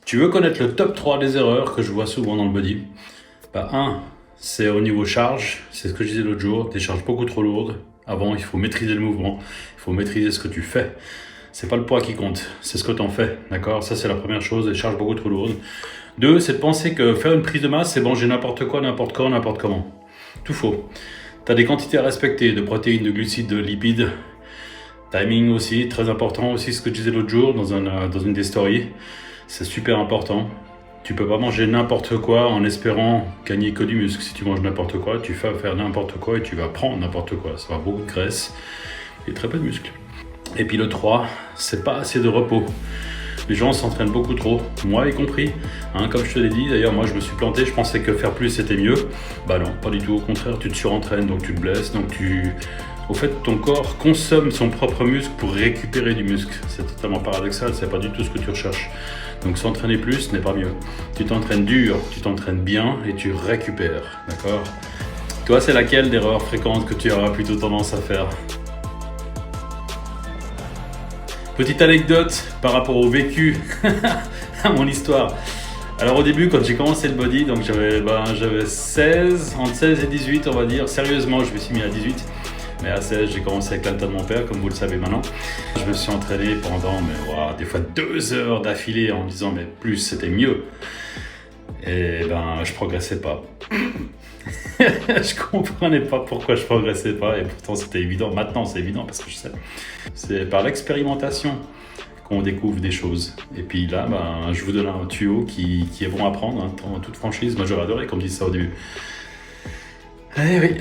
Tu veux connaître le top 3 des erreurs que je vois souvent dans le body? Bah 1, c'est au niveau charge, c'est ce que je disais l'autre jour, des charges beaucoup trop lourdes. Avant, il faut maîtriser le mouvement, il faut maîtriser ce que tu fais. C'est pas le poids qui compte, c'est ce que tu en fais, d'accord? Ça c'est la première chose, des charges beaucoup trop lourdes. 2, c'est de penser que faire une prise de masse, c'est manger n'importe quoi, n'importe quand, n'importe comment. Tout faux. Tu as des quantités à respecter de protéines, de glucides, de lipides. Timing aussi, très important aussi, ce que je disais l'autre jour dans une des stories. C'est super important. Tu peux pas manger n'importe quoi en espérant gagner que du muscle. Si tu manges n'importe quoi, tu vas faire n'importe quoi et tu vas prendre n'importe quoi. Ça va beaucoup de graisse et très peu de muscle. Et puis le 3, c'est pas assez de repos. Les gens s'entraînent beaucoup trop, moi y compris. Comme je te l'ai dit, d'ailleurs moi je me suis planté, je pensais que faire plus c'était mieux. Bah non, pas du tout, au contraire, tu te surentraînes, donc tu te blesses, Au fait, ton corps consomme son propre muscle pour récupérer du muscle. C'est totalement paradoxal, c'est pas du tout ce que tu recherches. Donc s'entraîner plus n'est pas mieux. Tu t'entraînes dur, tu t'entraînes bien et tu récupères, d'accord? Toi, c'est laquelle d'erreur fréquente que tu auras plutôt tendance à faire? Petite anecdote par rapport au vécu, à mon histoire. Alors au début, quand j'ai commencé le body, donc j'avais entre 16 et 18 on va dire. Sérieusement, je me suis mis à 18. Mais à 16, j'ai commencé avec l'alta de mon père, comme vous le savez maintenant. Je me suis entraîné pendant des fois 2 heures d'affilée en me disant mais plus c'était mieux. Et je progressais pas. Je comprenais pas pourquoi je progressais pas et pourtant c'était évident. Maintenant c'est évident parce que je sais. C'est par l'expérimentation qu'on découvre des choses. Et puis là, je vous donne un tuyau qui est bon à prendre, en toute franchise. Moi j'aurais adoré qu'on me dise ça au début. Eh oui.